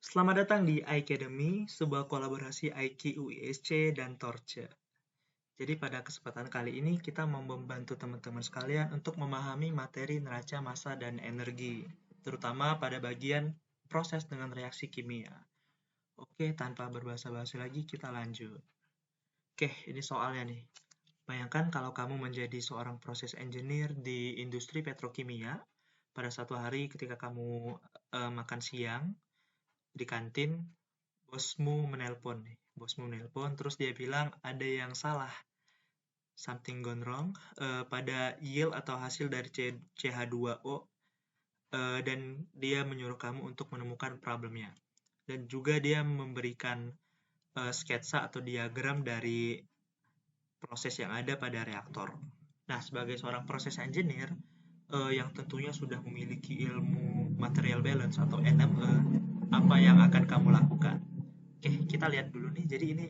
Selamat datang di iCademy, sebuah kolaborasi IQ UISC dan Torce. Jadi pada kesempatan kali ini kita mau membantu teman-teman sekalian untuk memahami materi neraca massa dan energi, terutama pada bagian proses dengan reaksi kimia. Oke, tanpa berbahasa-basi lagi kita lanjut. Oke, ini soalnya nih. Bayangkan kalau kamu menjadi seorang proses engineer di industri petrokimia, pada suatu hari ketika kamu makan siang di kantin, bosmu menelpon, terus dia bilang ada yang salah, something gone wrong, pada yield atau hasil dari CH2O, dan dia menyuruh kamu untuk menemukan problemnya. Dan juga dia memberikan sketsa atau diagram dari proses yang ada pada reaktor. Nah, sebagai seorang proses engineer, yang tentunya sudah memiliki ilmu material balance atau NME, apa yang akan kamu lakukan? Oke, kita lihat dulu nih. Jadi ini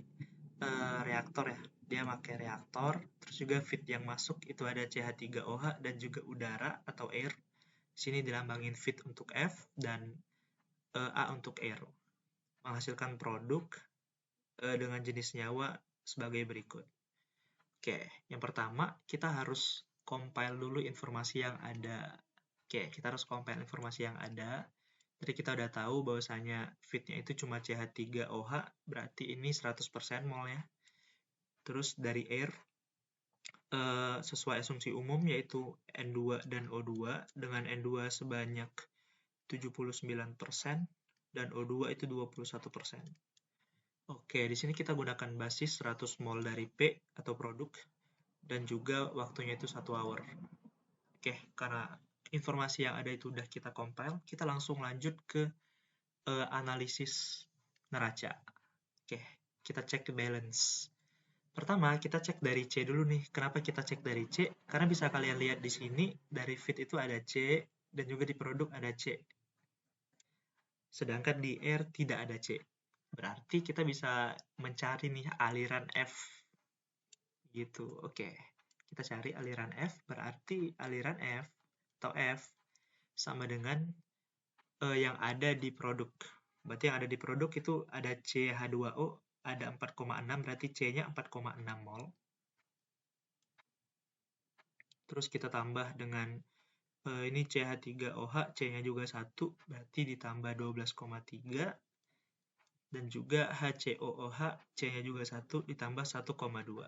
reaktor ya. Dia pakai reaktor, terus juga feed yang masuk itu ada CH3OH dan juga udara atau air. Sini dilambangin feed untuk F dan A untuk air. Menghasilkan produk dengan jenis nyawa sebagai berikut. Oke, yang pertama kita harus compile dulu informasi yang ada. Oke, kita harus compile informasi yang ada. Jadi kita udah tahu bahwasanya feed-nya itu cuma CH3OH, berarti ini 100% mol ya. Terus dari air, sesuai asumsi umum yaitu N2 dan O2 dengan N2 sebanyak 79% dan O2 itu 21%. Oke, di sini kita gunakan basis 100 mol dari P atau produk dan juga waktunya itu 1 hour. Oke, karena informasi yang ada itu udah kita compile, kita langsung lanjut ke analisis neraca. Oke, kita cek ke balance. Pertama, kita cek dari C dulu nih. Kenapa kita cek dari C? Karena bisa kalian lihat di sini, dari feed itu ada C, dan juga di produk ada C. Sedangkan di R tidak ada C. Berarti kita bisa mencari nih aliran F. Gitu, oke. Kita cari aliran F, berarti aliran F atau F sama dengan yang ada di produk. Berarti yang ada di produk itu ada CH2O, ada 4,6, berarti C-nya 4,6 mol. Terus kita tambah dengan ini CH3OH, C-nya juga 1, berarti ditambah 12,3. Dan juga HCOOH, C-nya juga 1, ditambah 1,2.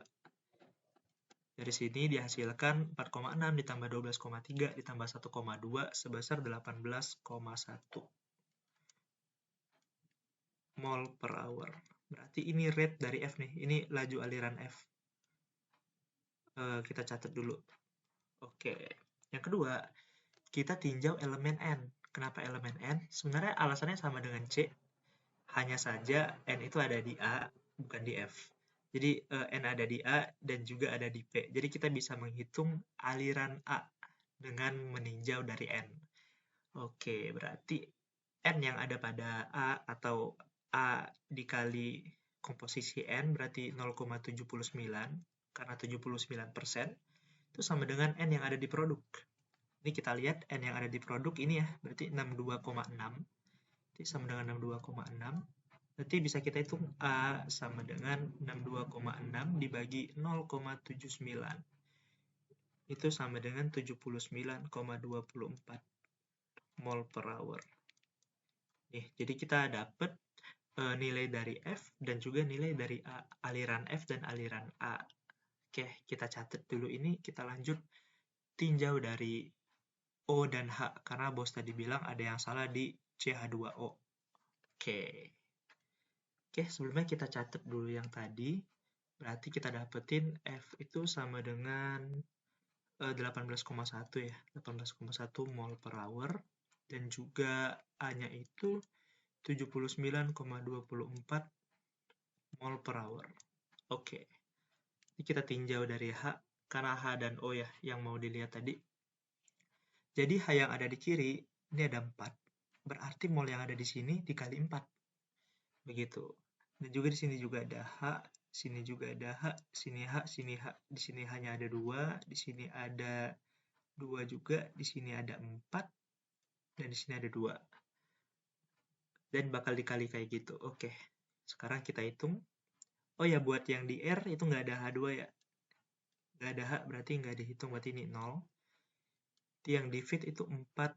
Dari sini dihasilkan 4,6 ditambah 12,3 ditambah 1,2 sebesar 18,1 mol per hour. Berarti ini rate dari F nih, ini laju aliran F. Kita catat dulu. Oke, yang kedua, kita tinjau elemen N. Kenapa elemen N? Sebenarnya alasannya sama dengan C, hanya saja N itu ada di A, bukan di F. Jadi N ada di A dan juga ada di P. Jadi kita bisa menghitung aliran A dengan meninjau dari N. Oke, berarti N yang ada pada A atau A dikali komposisi N berarti 0,79 karena 79% itu sama dengan N yang ada di produk. Ini kita lihat N yang ada di produk ini ya, berarti 62,6. Jadi sama dengan 62,6. Berarti bisa kita hitung A sama dengan 62,6 dibagi 0,79. Itu sama dengan 79,24 mol per hour. Nih, jadi kita dapat nilai dari F dan juga nilai dari A, aliran F dan aliran A. Oke, kita catat dulu ini, kita lanjut tinjau dari O dan H, karena bos tadi bilang ada yang salah di CH2O. Oke, sebelumnya kita catat dulu yang tadi, berarti kita dapetin F itu sama dengan 18,1 ya, 18,1 mol per hour, dan juga A-nya itu 79,24 mol per hour. Oke, ini kita tinjau dari H, karena H dan O ya yang mau dilihat tadi. Jadi H yang ada di kiri, ini ada 4. Berarti mol yang ada di sini dikali 4. Begitu. Dan juga di sini juga ada H, sini juga ada H, sini H, sini H. Di sini hanya ada 2, di sini ada 2 juga, di sini ada 4, dan di sini ada 2. dan bakal dikali kayak gitu. Oke, sekarang kita hitung. Oh ya, buat yang di R itu nggak ada H2 ya. Nggak ada H, berarti nggak dihitung, berarti ini 0. Jadi yang di feed itu 4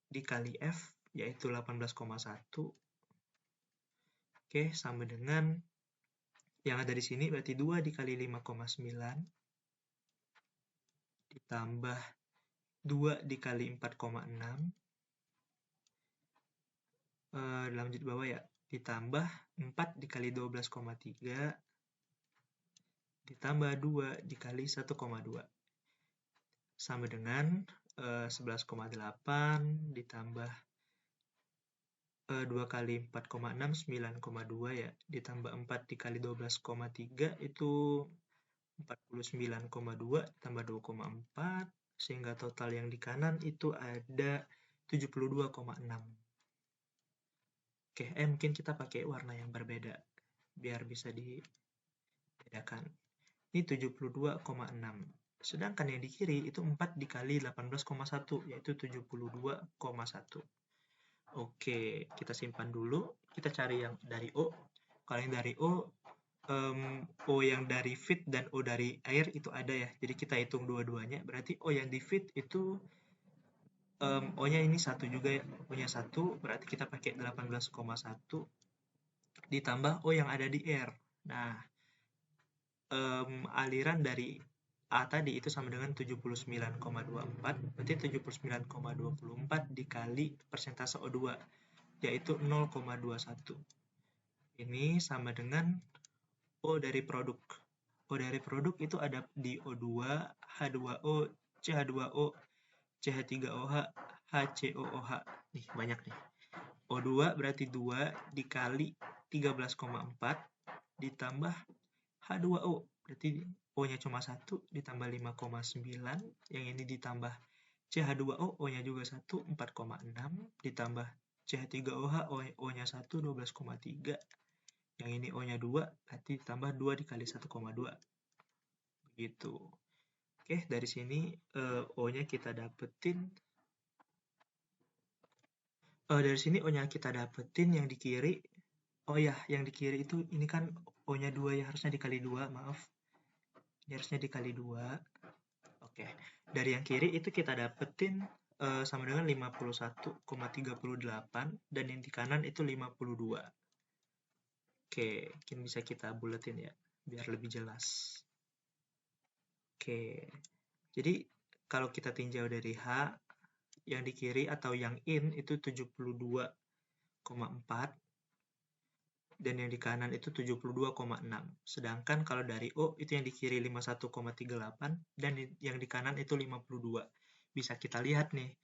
dikali F, yaitu 18,1. Oke, sama dengan yang ada di sini, berarti 2 dikali 5,9, ditambah 2 dikali 4,6, lanjut bawah ya, ditambah 4 dikali 12,3, ditambah 2 dikali 1,2, sama dengan 11,8 ditambah 2 kali 4,6, 9,2 ya, ditambah 4 dikali 12,3 itu 49,2 tambah 2,4, sehingga total yang di kanan itu ada 72,6. Oke, mungkin kita pakai warna yang berbeda biar bisa dibedakan. Ini 72,6. Sedangkan yang di kiri itu 4 dikali 18,1, yaitu 72,1. Oke, kita simpan dulu. Kita cari yang dari O. Kalau yang dari O, O yang dari feed dan O dari air itu ada ya. Jadi kita hitung dua-duanya. Berarti O yang di feed itu O-nya ini 1 juga ya. O-nya 1, berarti kita pakai 18,1 ditambah O yang ada di R. Nah, aliran dari A tadi itu sama dengan 79,24, berarti 79,24 dikali persentase O2, yaitu 0,21. Ini sama dengan O dari produk. O dari produk itu ada di O2, H2O, CH2O, CH3OH, HCOOH. Nih, banyak nih. O2 berarti 2 dikali 13,4 ditambah H2O. Berarti O-nya cuma 1 ditambah 5,9. Yang ini ditambah CH2O, O-nya juga 1, 4,6. Ditambah CH3OH, O-nya 1, 12,3. Yang ini O-nya 2, berarti ditambah 2 dikali 1,2. Begitu. Oke, dari sini O-nya kita dapetin. Dari sini O-nya kita dapetin yang di kiri. Oh ya, yang di kiri itu ini kan O-nya 2 ya, harusnya dikali 2, maaf. Ini harusnya dikali 2. Oke, dari yang kiri itu kita dapetin sama dengan 51,38 dan yang di kanan itu 52. Oke, mungkin bisa kita buletin ya, biar lebih jelas. Oke, jadi kalau kita tinjau dari H, yang di kiri atau yang in itu 72,4 dan yang di kanan itu 72,6. Sedangkan kalau dari O itu yang di kiri 51,38 dan yang di kanan itu 52. Bisa kita lihat nih,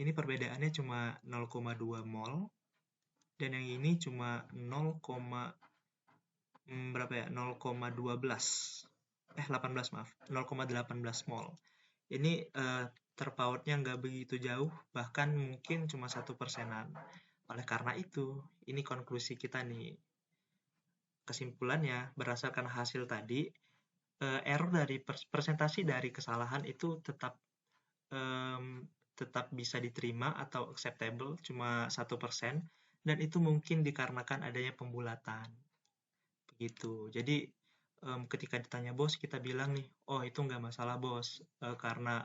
ini perbedaannya cuma 0,2 mol dan yang ini cuma 0,18 maaf, 0,18 mol. Ini terpautnya nggak begitu jauh, bahkan mungkin cuma 1%-an. Oleh karena itu, ini konklusi kita nih. Kesimpulannya, berdasarkan hasil tadi, error dari persentase dari kesalahan itu tetap bisa diterima atau acceptable, cuma 1%, dan itu mungkin dikarenakan adanya pembulatan. Begitu. Jadi, ketika ditanya bos, kita bilang nih, oh itu nggak masalah bos, karena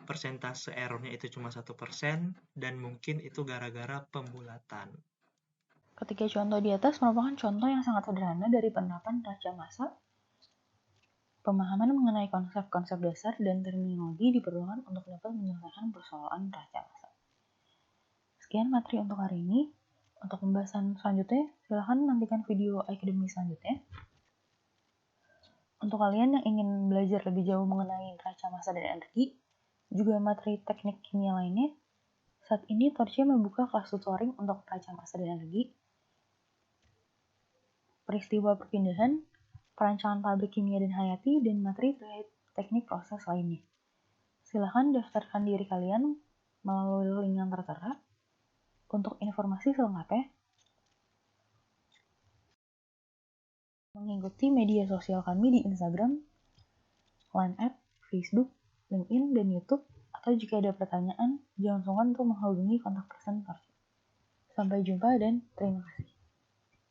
persentase errornya itu cuma 1%, dan mungkin itu gara-gara pembulatan. Ketiga contoh di atas merupakan contoh yang sangat sederhana dari penerapan raca massa. Pemahaman mengenai konsep-konsep dasar dan terminologi diperlukan untuk dapat menyelesaikan persoalan raca massa. Sekian materi untuk hari ini. Untuk pembahasan selanjutnya, silahkan nantikan video akademi selanjutnya. Untuk kalian yang ingin belajar lebih jauh mengenai raca massa dan energi, juga materi teknik kimia lainnya, saat ini Torcia membuka kelas tutoring untuk raca massa dan energi, peristiwa perpindahan, perancangan pabrik kimia dan hayati, dan materi terkait teknik proses lainnya. Silahkan daftarkan diri kalian melalui link yang tertera. Untuk informasi selengkapnya, mengikuti media sosial kami di Instagram, Line @ Facebook, LinkedIn, dan YouTube. Atau jika ada pertanyaan, jangan sungkan untuk menghubungi kontak person Torcia. Sampai jumpa dan terima kasih.